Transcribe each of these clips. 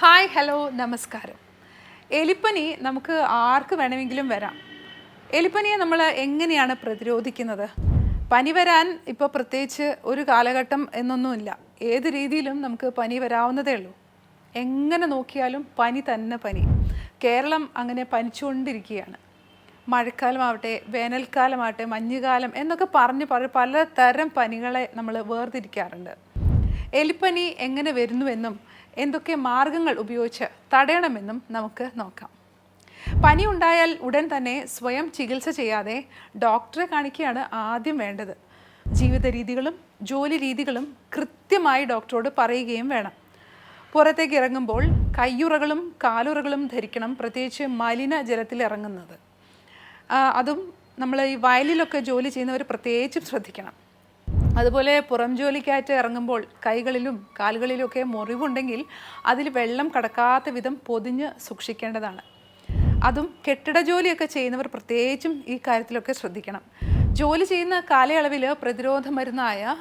Hi hello നമസ്കാരം. എലിപ്പനി നമുക്ക് ആർക്ക് വേണമെങ്കിലും വരാം. എലിപ്പനിയെ നമ്മൾ എങ്ങനെയാണ് പ്രതിരോധിക്കുന്നത്? പനി വരാൻ ഇപ്പോൾ പ്രത്യേകിച്ച് ഒരു കാലഘട്ടം എന്നൊന്നുമില്ല. ഏത് രീതിയിലും നമുക്ക് പനി വരാവുന്നതേ ഉള്ളൂ. എങ്ങനെ നോക്കിയാലും പനി തന്നെ പനി. കേരളം അങ്ങനെ പനിച്ചുകൊണ്ടിരിക്കുകയാണ്. മഴക്കാലമാവട്ടെ, വേനൽക്കാലമാവട്ടെ, മഞ്ഞുകാലം എന്നൊക്കെ പറഞ്ഞ് പലതരം പനികളെ നമ്മൾ വേർതിരിക്കാറുണ്ട്. എലിപ്പനി എങ്ങനെ വരുന്നുവെന്നും എന്തൊക്കെ മാർഗങ്ങൾ ഉപയോഗിച്ച് തടയണമെന്നും നമുക്ക് നോക്കാം. പനി ഉണ്ടായാൽ ഉടൻ തന്നെ സ്വയം ചികിത്സ ചെയ്യാതെ ഡോക്ടറെ കാണിക്കുകയാണ് ആദ്യം വേണ്ടത്. ജീവിത രീതികളും ജോലി രീതികളും കൃത്യമായി ഡോക്ടറോട് പറയുകയും വേണം. പുറത്തേക്ക് ഇറങ്ങുമ്പോൾ കയ്യുറകളും കാലുറകളും ധരിക്കണം, പ്രത്യേകിച്ച് മലിന ജലത്തിൽ ഇറങ്ങുന്നത്. അതും നമ്മൾ ഈ വയലിലൊക്കെ ജോലി ചെയ്യുന്നവർ പ്രത്യേകിച്ചും ശ്രദ്ധിക്കണം. അതുപോലെ പുറം ജോലിക്കായിട്ട് ഇറങ്ങുമ്പോൾ കൈകളിലും കാലുകളിലുമൊക്കെ മുറിവുണ്ടെങ്കിൽ അതിൽ വെള്ളം കടക്കാത്ത വിധം പൊതിഞ്ഞ് സൂക്ഷിക്കേണ്ടതാണ്. അതും കെട്ടിട ജോലിയൊക്കെ ചെയ്യുന്നവർ പ്രത്യേകിച്ചും ഈ കാര്യത്തിലൊക്കെ ശ്രദ്ധിക്കണം. ജോലി ചെയ്യുന്ന കാലയളവിൽ പ്രതിരോധ മരുന്നായ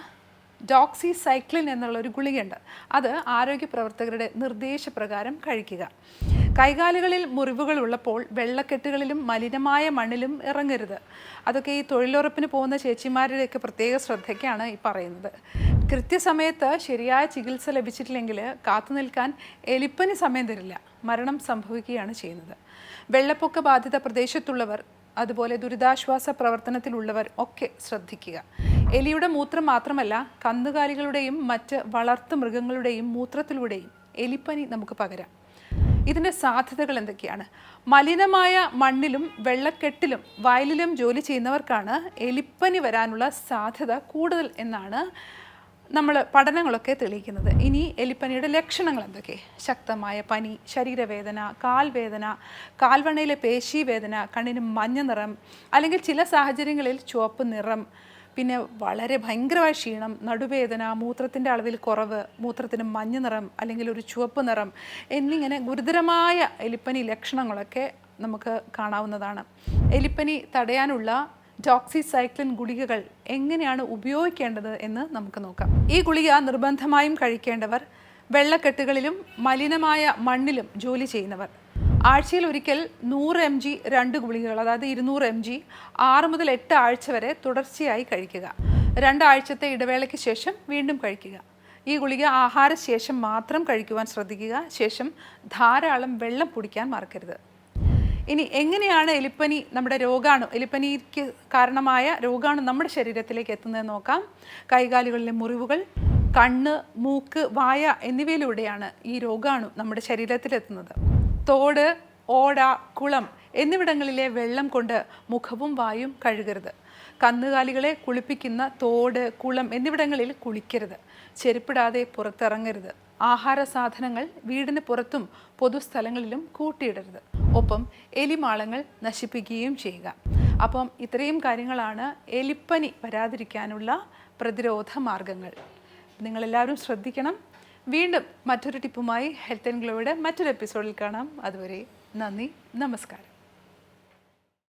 ഡോക്സിസൈക്ലിൻ എന്നുള്ളൊരു ഗുളികയുണ്ട്. അത് ആരോഗ്യ പ്രവർത്തകരുടെ നിർദ്ദേശപ്രകാരം കഴിക്കുക. കൈകാലുകളിൽ മുറിവുകൾ ഉള്ളപ്പോൾ വെള്ളക്കെട്ടുകളിലും മലിനമായ മണ്ണിലും ഇറങ്ങരുത്. അതൊക്കെ ഈ തൊഴിലുറപ്പിന് പോകുന്ന ചേച്ചിമാരുടെയൊക്കെ പ്രത്യേക ശ്രദ്ധയ്ക്കാണ് ഈ പറയുന്നത്. കൃത്യസമയത്ത് ശരിയായ ചികിത്സ ലഭിച്ചിട്ടില്ലെങ്കിൽ കാത്തു നിൽക്കാൻ എലിപ്പനി സമയം തരില്ല, മരണം സംഭവിക്കുകയാണ് ചെയ്യുന്നത്. വെള്ളപ്പൊക്ക ബാധിത പ്രദേശത്തുള്ളവർ, അതുപോലെ ദുരിതാശ്വാസ പ്രവർത്തനത്തിലുള്ളവർ ഒക്കെ ശ്രദ്ധിക്കുക. എലിയുടെ മൂത്രം മാത്രമല്ല, കന്നുകാലികളുടെയും മറ്റ് വളർത്തു മൃഗങ്ങളുടെയും മൂത്രത്തിലൂടെയും എലിപ്പനി നമുക്ക് പകരാം. ഇതിൻ്റെ സാധ്യതകൾ എന്തൊക്കെയാണ്? മലിനമായ മണ്ണിലും വെള്ളക്കെട്ടിലും വയലിലും ജോലി ചെയ്യുന്നവർക്കാണ് എലിപ്പനി വരാനുള്ള സാധ്യത കൂടുതൽ എന്നാണ് നമ്മൾ പഠനങ്ങളൊക്കെ തെളിയിക്കുന്നത്. ഇനി എലിപ്പനിയുടെ ലക്ഷണങ്ങൾ എന്തൊക്കെ? ശക്തമായ പനി, ശരീരവേദന, കാൽവേദന, കാൽവണയിലെ പേശീവേദന, കണ്ണിന് മഞ്ഞ നിറം, അല്ലെങ്കിൽ ചില സാഹചര്യങ്ങളിൽ ചുവപ്പ് നിറം, പിന്നെ വളരെ ഭയങ്കരമായ ക്ഷീണം, നടുവേദന, മൂത്രത്തിൻ്റെ അളവിൽ കുറവ്, മൂത്രത്തിന് മഞ്ഞ നിറം അല്ലെങ്കിൽ ഒരു ചുവപ്പ് നിറം എന്നിങ്ങനെ ഗുരുതരമായ എലിപ്പനി ലക്ഷണങ്ങളൊക്കെ നമുക്ക് കാണാവുന്നതാണ്. എലിപ്പനി തടയാനുള്ള ഡോക്സിസൈക്ലിൻ ഗുളികകൾ എങ്ങനെയാണ് ഉപയോഗിക്കേണ്ടത് എന്ന് നമുക്ക് നോക്കാം. ഈ ഗുളിക നിർബന്ധമായും കഴിക്കേണ്ടവർ വെള്ളക്കെട്ടുകളിലും മലിനമായ മണ്ണിലും ജോലി ചെയ്യുന്നവർ. ആഴ്ചയിൽ ഒരിക്കൽ 100 mg 2 ഗുളികകൾ, അതായത് 200 mg 6 മുതൽ 8 ആഴ്ച വരെ തുടർച്ചയായി കഴിക്കുക. 2 ആഴ്ചത്തെ ഇടവേളയ്ക്ക് ശേഷം വീണ്ടും കഴിക്കുക. ഈ ഗുളിക ആഹാരശേഷം മാത്രം കഴിക്കുവാൻ ശ്രദ്ധിക്കുക. ശേഷം ധാരാളം വെള്ളം കുടിക്കാൻ മറക്കരുത്. ഇനി എങ്ങനെയാണ് എലിപ്പനി നമ്മുടെ എലിപ്പനിക്ക് കാരണമായ രോഗാണു നമ്മുടെ ശരീരത്തിലേക്ക് എത്തുന്നതെന്ന് നോക്കാം. കൈകാലുകളിലെ മുറിവുകൾ, കണ്ണ്, മൂക്ക്, വായ എന്നിവയിലൂടെയാണ് ഈ രോഗാണു നമ്മുടെ ശരീരത്തിലെത്തുന്നത്. തോട്, ഓട, കുളം എന്നിവിടങ്ങളിലെ വെള്ളം കൊണ്ട് മുഖവും വായും കഴുകരുത്. കന്നുകാലികളെ കുളിപ്പിക്കുന്ന തോട്, കുളം എന്നിവിടങ്ങളിൽ കുളിക്കരുത്. ചെരുപ്പിടാതെ പുറത്തിറങ്ങരുത്. ആഹാര സാധനങ്ങൾ വീടിന് പുറത്തും പൊതുസ്ഥലങ്ങളിലും കൂട്ടിയിടരുത്. ഒപ്പം എലിമാളങ്ങൾ നശിപ്പിക്കുകയും ചെയ്യുക. അപ്പം ഇത്രയും കാര്യങ്ങളാണ് എലിപ്പനി വരാതിരിക്കാനുള്ള പ്രതിരോധ മാർഗങ്ങൾ. നിങ്ങളെല്ലാവരും ശ്രദ്ധിക്കണം. വീണ്ടും മറ്റൊരു ടിപ്പുമായി ഹെൽത്ത് ആൻഡ് ഗ്ലോയുടെ മറ്റൊരു എപ്പിസോഡിൽ കാണാം. അതുവരെ നന്ദി, നമസ്കാരം.